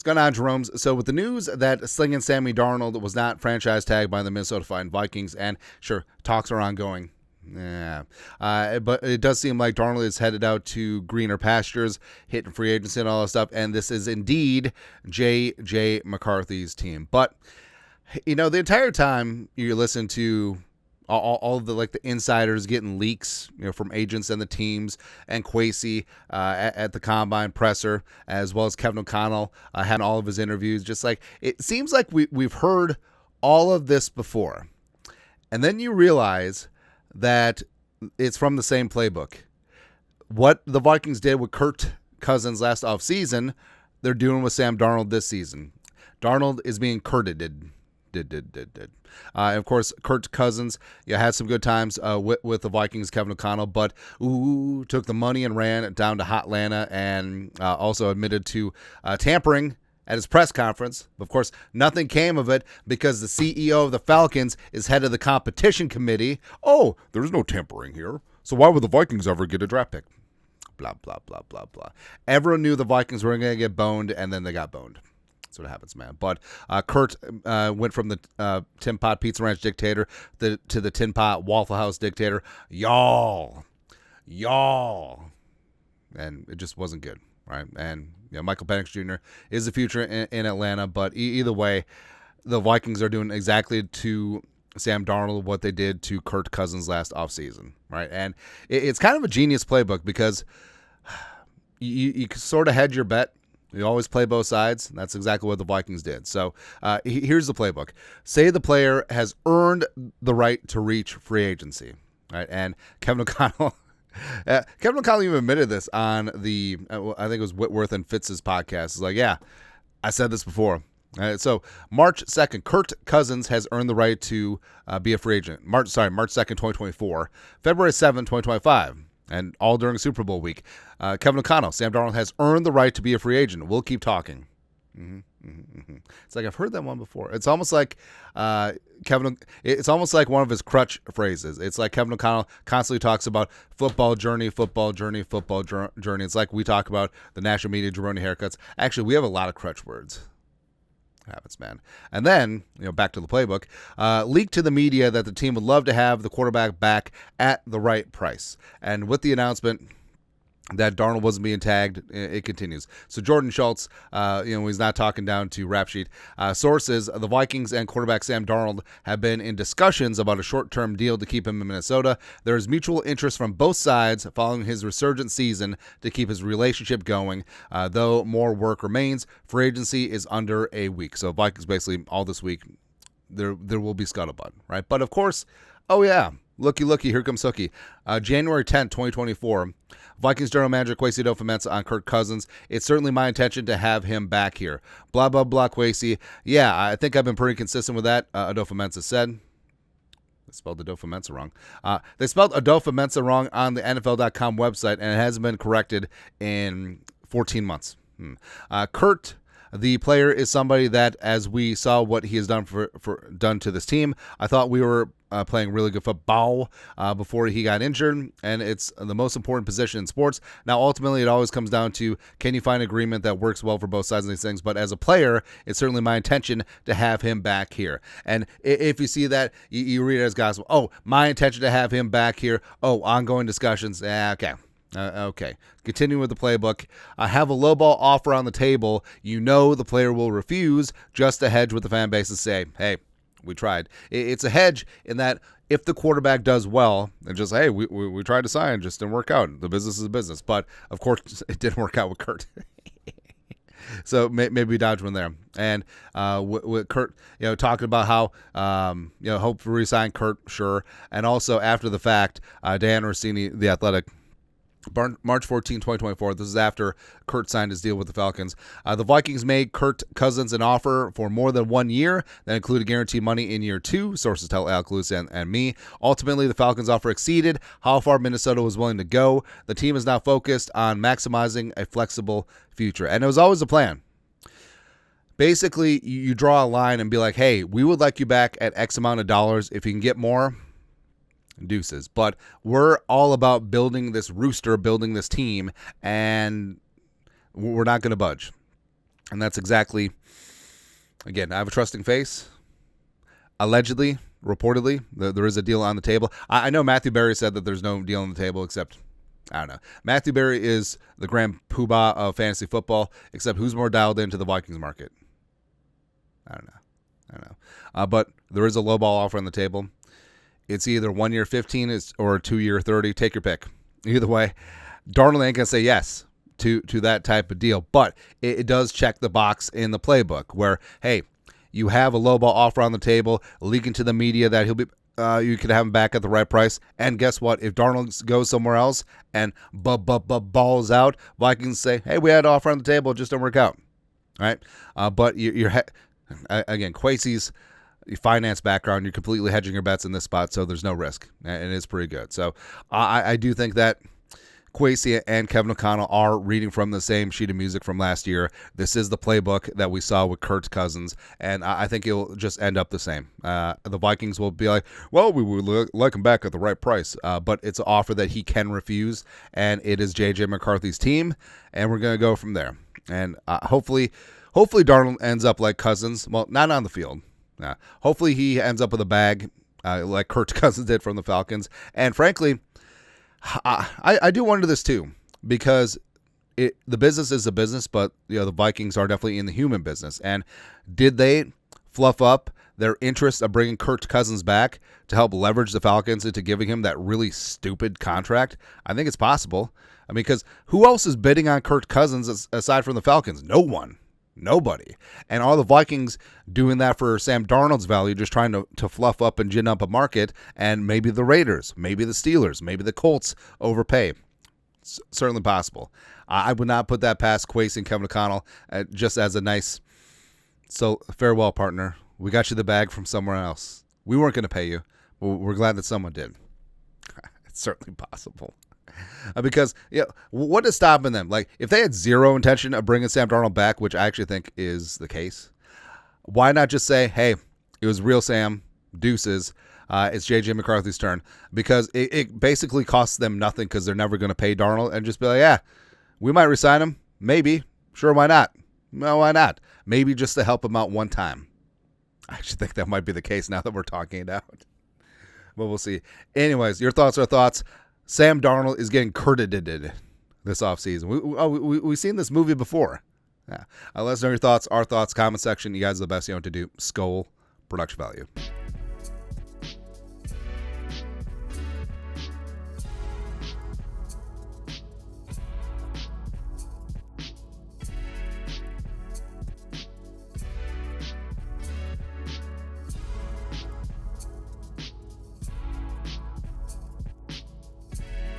going on, Jerome's? So with the news that Slinging Sammy Darnold was not franchise tagged by the Minnesota Vikings, and sure, talks are ongoing. Yeah, but it does seem like Darnold is headed out to greener pastures, hitting free agency and all that stuff, and this is indeed J.J. McCarthy's team. But, you know, the entire time you listen to all of the the insiders getting leaks, you know, from agents and the teams, and Kwesi at the combine presser, as well as Kevin O'Connell had all of his interviews. Just like it seems like we've heard all of this before, and then you realize that it's from the same playbook. What the Vikings did with Kirk Cousins last offseason, they're doing with Sam Darnold this season. Darnold is being curted. Of course, Kirk Cousins had some good times with the Vikings, Kevin O'Connell, but took the money and ran down to Hotlanta, and also admitted to tampering at his press conference. Of course, nothing came of it because the CEO of the Falcons is head of the competition committee. Oh, there's no tampering here, so why would the Vikings ever get a draft pick? Blah, blah, blah, blah, blah. Everyone knew the Vikings were going to get boned, and then they got boned. That's what happens, man. But Kurt went from the Tin Pot Pizza Ranch dictator to the Tin Pot Waffle House dictator. Y'all. And it just wasn't good, right? And Michael Penix Jr. is the future in Atlanta. But either way, the Vikings are doing exactly to Sam Darnold what they did to Kirk Cousins last offseason, right? And it's kind of a genius playbook because you sort of hedge your bet. You always play both sides. That's exactly what the Vikings did. So here's the playbook. Say the player has earned the right to reach free agency, right? And Kevin O'Connell, even admitted this on the, I think it was Whitworth and Fitz's podcast. It's like, yeah, I said this before. So March 2nd, Kirk Cousins has earned the right to be a free agent. March 2nd, 2024. February 7th, 2025. And all during Super Bowl week. Kevin O'Connell, Sam Darnold has earned the right to be a free agent. We'll keep talking. It's like I've heard that one before. It's almost like it's almost like one of his crutch phrases. It's like Kevin O'Connell constantly talks about football journey. It's like we talk about the national media jabroni haircuts. Actually, we have a lot of crutch words. Happens, man. And then, back to the playbook, leaked to the media that the team would love to have the quarterback back at the right price. And with the announcement that Darnold wasn't being tagged, it continues. So Jordan Schultz, he's not talking down to Rap Sheet. Sources, the Vikings and quarterback Sam Darnold have been in discussions about a short-term deal to keep him in Minnesota. There is mutual interest from both sides following his resurgent season to keep his relationship going, though more work remains. Free agency is under a week. So Vikings basically all this week, there will be scuttlebutt, right? But of course, oh yeah, looky, here comes Hookie. January 10th, 2024, Vikings general manager Kwesi adofo-mensah on Kirk Cousins. It's certainly my intention to have him back here. Blah, blah, blah, Kwesi. Yeah, I think I've been pretty consistent with that, adofo-mensah said. They spelled adofo-mensah wrong. They spelled adofo-mensah wrong on the NFL.com website, and it hasn't been corrected in 14 months. Kurt, the player, is somebody that, as we saw what he has done done to this team, I thought we were playing really good football before he got injured, and it's the most important position in sports. Now, ultimately, it always comes down to, can you find an agreement that works well for both sides of these things? But as a player, it's certainly my intention to have him back here. And if you see that, you read it as gospel. Oh, my intention to have him back here. Oh, ongoing discussions. Okay. Okay. Continue with the playbook. Have a lowball offer on the table. The player will refuse, just to hedge with the fan base and say, hey, we tried. It's a hedge in that if the quarterback does well, and just, hey, we tried to sign, just didn't work out. The business is a business. But, of course, it didn't work out with Kurt. So maybe we dodged one there. And with Kurt, talking about how, hope to re-sign Kurt, sure. And also, after the fact, Dan Orsini, The Athletic, March 14, 2024. This is after Kurt signed his deal with the Falcons. The Vikings made Kirk Cousins an offer for more than 1 year that included guaranteed money in year 2. Sources tell Al Calusa and me. Ultimately, the Falcons' offer exceeded how far Minnesota was willing to go. The team is now focused on maximizing a flexible future. And it was always a plan. Basically, you draw a line and be like, hey, we would like you back at X amount of dollars. If you can get more, deuces. But we're all about building this rooster, building this team, and we're not going to budge. And that's exactly, again, I have a trusting face. Allegedly, reportedly, there is a deal on the table. I know Matthew Berry said that there's no deal on the table, except, I don't know. Matthew Berry is the grand poobah of fantasy football, except who's more dialed into the Vikings market? I don't know. But there is a lowball offer on the table. It's either 1 year 15 or 2 year 30. Take your pick. Either way, Darnold ain't going to say yes to that type of deal. But it does check the box in the playbook where, hey, you have a lowball offer on the table, leaking to the media that he'll be, you could have him back at the right price. And guess what? If Darnold goes somewhere else and balls out, Vikings say, hey, we had an offer on the table, it just don't work out. All right? But again, Kwesi's finance background, you're completely hedging your bets in this spot, so there's no risk. And it's pretty good. So I do think that Kwesi and Kevin O'Connell are reading from the same sheet of music from last year. This is the playbook that we saw with Kirk Cousins, and I think it'll just end up the same. The Vikings will be like, well, we would like him back at the right price, but it's an offer that he can refuse, and it is J.J. McCarthy's team, and we're going to go from there. And hopefully Darnold ends up like Cousins. Well, not on the field. Hopefully he ends up with a bag like Kirk Cousins did from the Falcons. And frankly, I do wonder this too, because the business is a business, but the Vikings are definitely in the human business. And did they fluff up their interest of bringing Kirk Cousins back to help leverage the Falcons into giving him that really stupid contract? I think it's possible. I mean, because who else is bidding on Kirk Cousins aside from the Falcons? No one. Nobody. And all the Vikings doing that for Sam Darnold's value, just trying to fluff up and gin up a market, and maybe the Raiders, maybe the Steelers, maybe the Colts overpay. It's certainly possible. I would not put that past Kwesi and Kevin O'Connell just as a nice, so farewell, partner. We got you the bag from somewhere else. We weren't going to pay you, but we're glad that someone did. It's certainly possible. Because what is stopping them? Like, if they had zero intention of bringing Sam Darnold back, which I actually think is the case, why not just say, hey, it was real Sam, deuces, it's J.J. McCarthy's turn? Because it basically costs them nothing because they're never going to pay Darnold, and just be like, yeah, we might resign him. Maybe. Sure, why not? No, why not? Maybe just to help him out one time. I actually think that might be the case now that we're talking it out. But we'll see. Anyways, your thoughts are thoughts. Sam Darnold is getting credited this offseason. We've seen this movie before. Yeah. Let us know your thoughts, our thoughts, comment section. You guys are the best. You know what to do. Skol, production value.